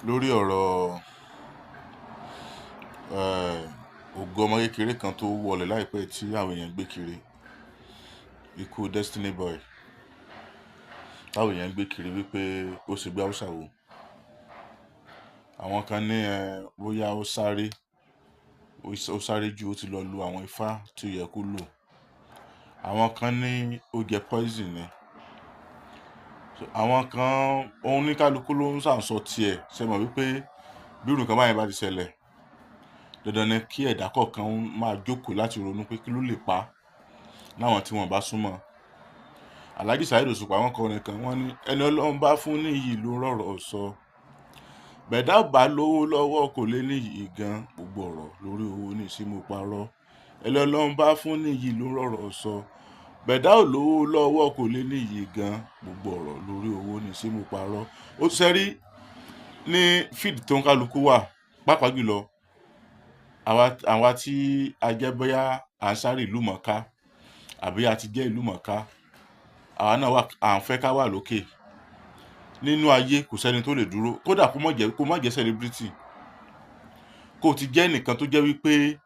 lórí ọ̀rọ̀ ògo ọmọ kékeré kan tó wọlẹ̀ láìpẹ́ tí àwọn èèyàn gbé kiri, ikú Destiny Boy táwọn èèyàn gbé kiri wípé ó ṣe gbé haúsá wo. Àwọn kan ní bóyá ó sáré jù, ó ti lọ lu àwọn ifá tí ó yẹ kó lò. Àwọn kan ní ó jẹ poison ni. Àwọn kan òun ní kálukú ló ń sàǹsọ tiẹ̀. Ṣe mọ̀ wípé bí irú nǹkan báyìí bá ti ṣẹlẹ̀, dandan ni kí ẹ̀dá kọ̀ọ̀kan máa jókòó láti ronú pé kí ló lè pa láwọn tí wọ́n bá súnmọ́. Alhaji Saheed Òṣùpá wọn kọrin kan, wọ́n ní ẹni Ọlọ́run bá fún níyì ló rọ̀rọ̀ sọ. Bẹ̀dá bá lówó lọ́wọ́ kò lè níyì gan, gbogbo ọ̀rọ̀ lórí owó ní sí mo parọ́. Ẹni Ọlọ́run bá fún níyì ló rọ̀rọ̀ sọ. Bẹ̀dá ò lówó lọ́wọ́ kò lè níyì gan, gbogbo ọ̀rọ̀ lórí owó ní sí mo parọ́. Ó ṣẹ́rí ní fíìdì tó ń kálukú wà, pàápàá jùlọ àwa tí a jẹ́ bóyá à ń sáré ìlú mọ̀ọ́ká àbí a ti jẹ́ ìlú mọ̀ọ́ká, àwa náà à ń fẹ́ ká wà lókè. Nínú ayé kò sẹ́ni tó lè dúró, kódà kó má jẹ́ celebrity, kó ti jẹ́ nìkan tó jẹ́ wípé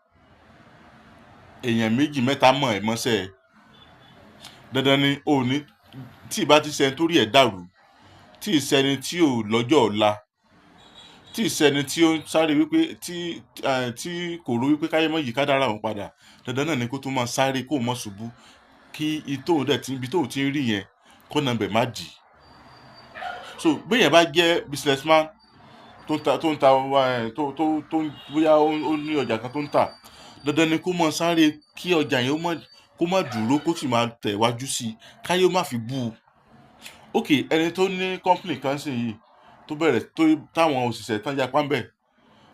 èèyàn méjì mẹ́ta mọ̀ ẹ́ mọ́sẹ̀. Dandan ni òní tí ìbá ti ṣẹni torí ẹ̀ dàrú, tí ìṣẹni tí ò lọ́jọ́ ọ̀la, tí ìṣẹni tí ó ń sáré wípé tí kò rò wípé káyé mọ́ yìí ká dára òun padà, dandan náà ni kó tó máa sáré kó mọ́ ṣubú kí ibi tóun ti ń rí yẹn kó nà bẹ̀ má dì. So béèyàn bá jẹ́ businessman tó ń ta bóyá ó ní ọjà kan tó ń tà, dandan ni kó máa sáré kí ọjà yẹn kó má dúró, kó sì máa tẹ̀ wájú sí i káyé má fi bú u. Okay, ẹni tó ní company kan sì yìí tó bẹ̀rẹ̀ táwọn òṣìṣẹ́ tán yapa ń bẹ̀,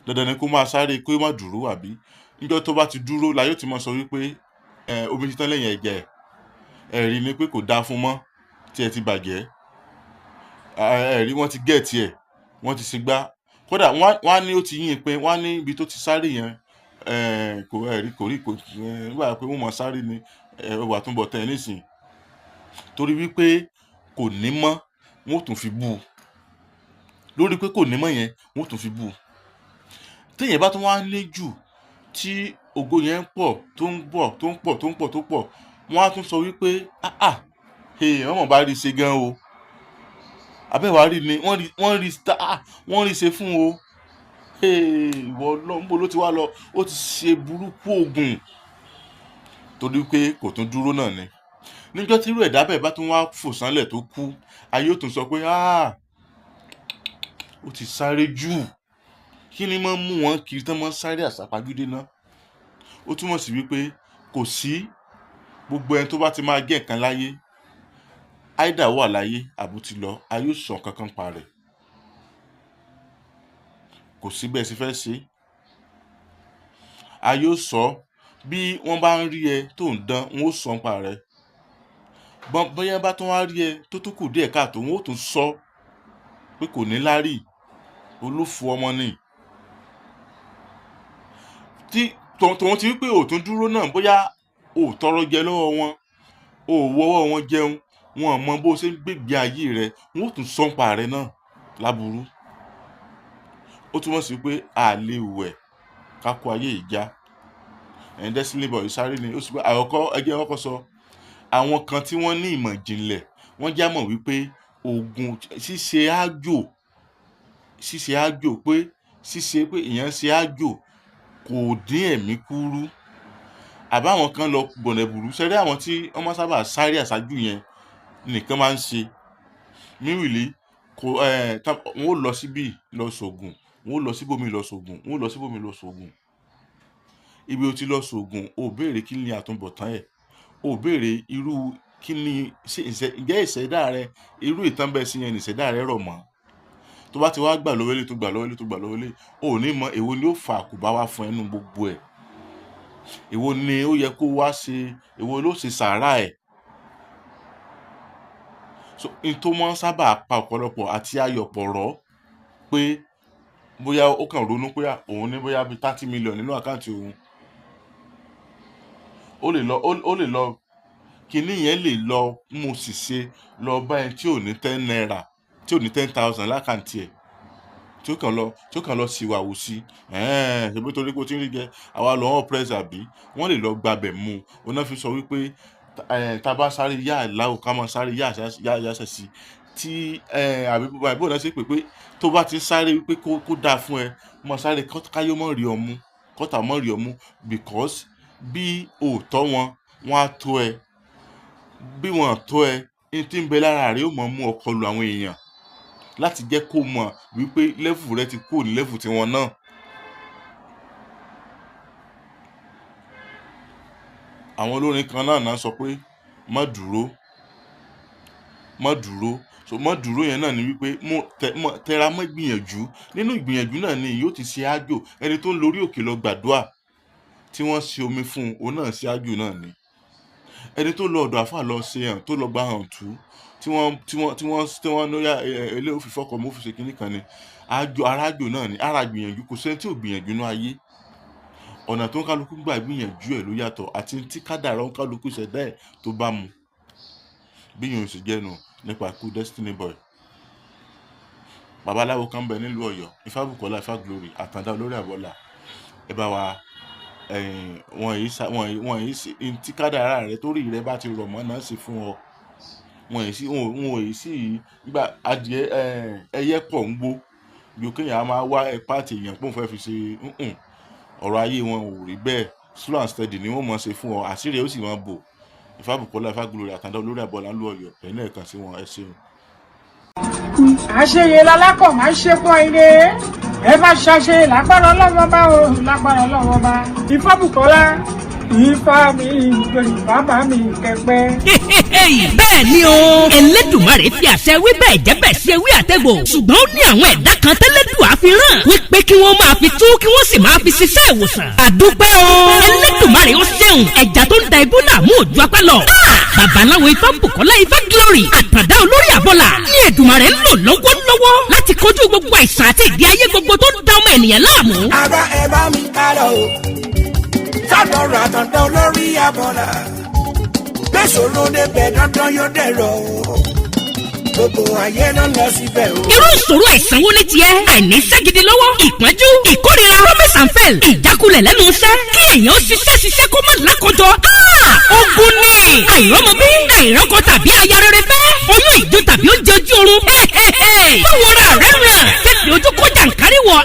dandan ni kó máa sáré kó má dúró, àbí níjọ́ tó bá ti dúró la yóò ti máa sọ wípé omi ti tán lẹ́yìn ẹ̀jẹ̀, ẹ̀rí ni pé kò dáa fún mọ́, tí ẹ ti bàjẹ́, ẹ̀rí wọ́n ti gẹ̀ẹ́tì ẹ̀, wọ́n ti ṣe gbá. Kódà wọ́n á ní ó ti yín pé wọ́n á ní ibi tó ti sáré yẹn nígbà pé wọ́n mọ̀ sáré ni wà tó ń bọ̀ tẹ̀ nísìn, torí wípé kò ní mọ́ wọ́n ò tún fi bú u. Lórí pé kò ní mọ́ yẹn wọ́n ò tún fi bú u. Téèyàn bá tún wá ní jù tí ògo yẹn ń pọ̀ tó ń pọ̀, wọ́n á tún sọ wípé wọ́n mọ̀ bá rí ṣe gan o. Abẹ́wàá rí ni wọ́n rí ṣe fún o. Ìwọ Ọlọ́run, níbo ló ti wá lọ? Ó ti ṣe burúkú oògùn torí pé kò tún dúró náà ni. Níjọ́ tí irú ẹ̀dá bẹ́ẹ̀ bá tún wá fò sánlẹ̀ tó kú, ayé ó tún sọ pé ó ti sáré jù. Kí ni máa ń mú wọn kiri tán máa ń sáré àsápajúdé náà? Ó túmọ̀ sí wípé kò sí gbogbo ẹni tó bá ti máa jẹ́ nǹkan láyé, áídà wà láyé àbó ti lọ, ayé ò sọ kankan pa rẹ̀. Kò sí bẹ́ẹ̀ sì fẹ́ ṣe. Ayé ò sọ. Bí wọ́n bá ń rí ẹ tó ń dán, wọ́n ó sọ ń pa rẹ̀. Bóyá bá tún wá rí ẹ tó tún kù díẹ̀ káàtó, wọ́n ó tún sọ pé kò ní láárí, olófò ọmọ ni. Tòun ti wípé ò tún dúró náà, bóyá ò tọrọ jẹ lọ́wọ́ wọn, ò wọ́wọ́ wọn jẹun, wọn mọ bó ṣe ń gbégbé ayé rẹ̀, wọ́n ó tún sọ ń pa rẹ̀ náà láburú. Ó túmọ̀ sí pé a lè wẹ̀ ká kó ayé ìjà. Destiny Boy sáré ni ó sì pé ẹgbẹ́ ọkọ̀ sọ, àwọn kan tí wọ́n ní ìmọ̀ ìjìnlẹ̀ wọ́n já mọ̀ wípé oògùn ṣíṣe àjò pé èèyàn ṣe àjò kò dín ẹ̀mí kúrú. Àbáwọn kan lọ gbọ̀nẹ̀bùrú. Ṣẹ́rí àwọn tí wọ́n máa sábà sáré àsájù yẹn nìkan máa ń ṣe. Mírìlí wọ́n ó lọ síbí lọ ṣògùn, wọ́n ó lọ síbòmí lọ ṣògùn, wọ́n ó lọ síbòmí lọ ṣògùn. Ibi ó ti lọ ṣògùn, ó béèrè kí ni àtúnbọ̀tán ẹ̀, ó béèrè irú kí ni ǹjẹ́ ìṣẹ̀dá rẹ, irú ìtàn bẹ́ẹ̀ sí yẹn ní ìṣẹ̀dá rẹ rọ̀ mọ́. Tó bá ti wá gbà lọ́wọ́ ilé, ò ní mọ èwo ni ó fa àkóbá wá fún ẹnu gbogbo ẹ̀. Èwo ni ó yẹ kó wá ṣe, èwo ló ṣe sàárà ẹ̀. So tó máa ń sábà pa ọ̀pọ̀lọpọ̀ àti ayọ̀pọ̀ rọ̀ pé bóyá ó kàn ronú pé òun ní bóyá bí 30 million nínú àkáǹtì òun. Ó lè lọ kíní yẹn lè lọ mú ṣìṣe lọ bá ẹni tí ò ní 10 naira, tí ò ní 10,000 lákàǹtì ẹ̀, tí ó kàn lọ síwáwù sí ṣebí torí pé ó ti ń rí jẹ àwa lọ hàn press àbí wọ́n lè lọ gbabẹ̀ mú un náà fi sọ wípé tá a bá sáré yá àláwò ká máa sáré yá àṣẹ sí tí àbí bó náà ṣe pé tó bá ti sáré wípé kó dáa fún ẹ máa sáré káyọ̀ mọ́ rí ọmú kọ́tà mọ́ rí ọmú because bí òótọ́ wọn á tó ẹ bí wọn tó ẹ ní tí ń bẹ lára rẹ ó mọ̀ mú ọkọ lu àwọn èèyàn láti jẹ́ kó mọ̀ wípé lẹ́fù rẹ ti kúrò ní lẹ́fù tiwọn náà. àwọn olórin kan náà sọ pé má dúró so má dúró yẹn náà ni wípé tẹra mọ́ ìgbìyànjú nínú ìgbìyànjú náà ni yóò ti ṣe àjò ẹni tó ń lórí òkè lọ gbàdúrà tí wọ́n ṣe omi fún òun náà ṣe àjò náà ni ẹni tó lọ ọ̀dọ̀ àfà lọ ṣe hàn tó lọ gba hàn tú tí wọ́n lóyà ilé òfin fọkọ̀ mọ́ òfin ṣe kínní kan ni arájò náà ni ara gbìyànjú kò sẹ́ni tí ò gbìyànjú ní ayé ọ̀nà tó ń kálukú gbà gbìyànjú ẹ̀ ló yàtọ̀ àti tí kádàrá ń kálukú ṣẹ̀dá ẹ̀ tó bá mu bí yòó sì jẹ́nu nípa ikú Destiny Boy. babaláwo kan bẹ nílùú Ọ̀yọ́ Ifábùkọ́lá Ifá Glory Àtàndá olórí àbọ̀là ẹ bá wa wọn yìí tí kádàrá rẹ torí rẹ bá ti rọ̀ mọ́ náà sí fún ọ wọn yìí sí gbà adìẹ ẹyẹ pọ̀ ń gbó bí kéèyàn á máa wá pàtì èèyàn pọ̀ fẹ́ fi ṣe ọ̀rọ̀ ayé wọn ò rí bẹ́ẹ̀ slow and steady ni wọ́n mọ̀ ṣe fún ọ àṣírí ó sì máa bò Ifábùkọ́lá Ifá Glory Àtàndá olórí àbọ̀là ńlú Ọ̀yọ́ ẹ̀ náà kàn sí wọn ẹ ṣeun. àṣeyẹ lálákọ̀ máa ń ṣe fún ilé ẹ bá ṣàṣe lágbára ọlọ́wọ́ bá o lágbára ọlọ́wọ́ bá Ifábùkọ́lá Ifá mi ìgbèrè bàbá mi kẹpẹ́. bẹ́ẹ̀ ni o Ẹlẹ́dùmarè fi àṣẹ wí bẹ́ẹ̀ jẹ́ bẹ́ẹ̀ sí ewé àtẹ̀gbò ṣùgbọ́n ó ní àwọn ẹ̀dá kan tẹ́lẹ́dùà fi rán wípé kí wọ́n máa fi tú kí wọ́n sì máa fi ṣiṣẹ́ ìwòsàn. àdúpẹ́ o Ẹlẹ́dùmarè ó ṣeun ẹ̀já tó ń da ibú dààmú òjò apá lọ. babaláwo Ifábùkọ́lá Ifá Glory Àtàndá olórí àbọ̀là ní Èdùmarè ń lò lọ́wọ́lọ́wọ́ láti kojú gbogbo àìsàn àti ìdí ayé gbogbo tó ń da ọmọ ènìyàn láàmú. àbá ẹ bá mi ká lọ o sọ́dọ̀ Àtàndá olórí àbọ̀là gbèsòrò débẹ̀ dandan yóò dẹ̀rọ̀ o gbogbo ayé ló lọ síbẹ̀ o. irú ìṣòro àìsàn wo ni tiẹ̀ àìníṣẹ́ gidi lọ́wọ́ ìpọ́njú ìkórira promise and fail ìjákulẹ̀ lẹ́nu iṣẹ́ kí èèyàn ṣiṣẹ́ kó má lákòjọ ogun ni àìrọ́mọbí àìrọ́kọ tàbí aya rere fẹ́ oyún ìjó tàbí oúnjẹ ojú oorun báwo ra rẹ̀ ràn tẹ̀sí ojú kọjá nkárì wọ̀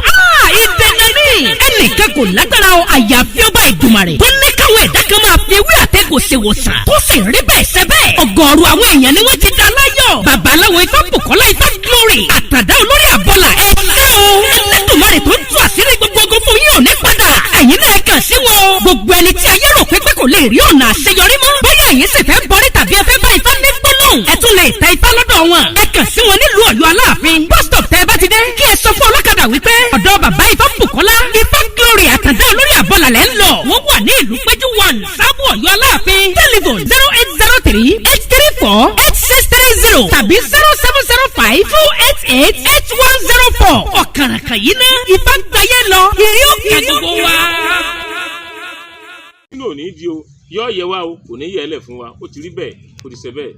ìdènà ní ẹnìkan kò lágbára o àyàfi ọba Ìdùmarè tó ní káwọn ẹ̀dá kan máa fi ewé àtẹ̀gò ṣèwòsàn tó sì rí bẹ́ẹ̀ ṣe bẹ́ẹ̀ ọ̀gọ̀ọ̀rọ̀ àwọn èèyàn ni wọ́n ti dá láyọ̀ babaláwo Ifábùkọ́lá Ifá Glory Àtàndá olórí àbọ̀là ẹ ṣé o Ẹlẹ́dùmarè tó ń tú àṣírí gbogbo fún yín ò ní padà ẹ̀yin náà kàn sí wọn gbogbo ẹni tí ayé rò pé kò lè rí ọ̀nà àṣeyọrí mọ́ bóyá ẹ̀yin sì fẹ́ bọ́rí tàbí ẹ fẹ́ bá Ifá ní gbólóhùn ẹ tún lè ta Ifá lọ́dọ̀ wọn ẹ kàn sí wọn nílùú Ọ̀yọ́ Aláàfin bus stop tẹ́ ẹ bá ti dé kí ẹ sọ fún ọlọ́kadà wípé ọ̀dọ̀ bàbá Ifábùkọ́lá Ifá Glory Àtàndá olórí àbọ̀là lẹ́ ń lọ wọ́n wà ní ìlú Péjú 1 Sábò Ọ̀yọ́ Aláàfin telephone 08038348630 tàbí 0705288104 ọ̀kàràkà yìí ná Ifá gbáyé lọ ìrí òkè gbogbo wa. nínú òní di o yọ yẹ wa o kò ní yẹ ẹ lẹ fún wa ó ti rí bẹ́ẹ̀ ó ti ṣe bẹ́ẹ̀.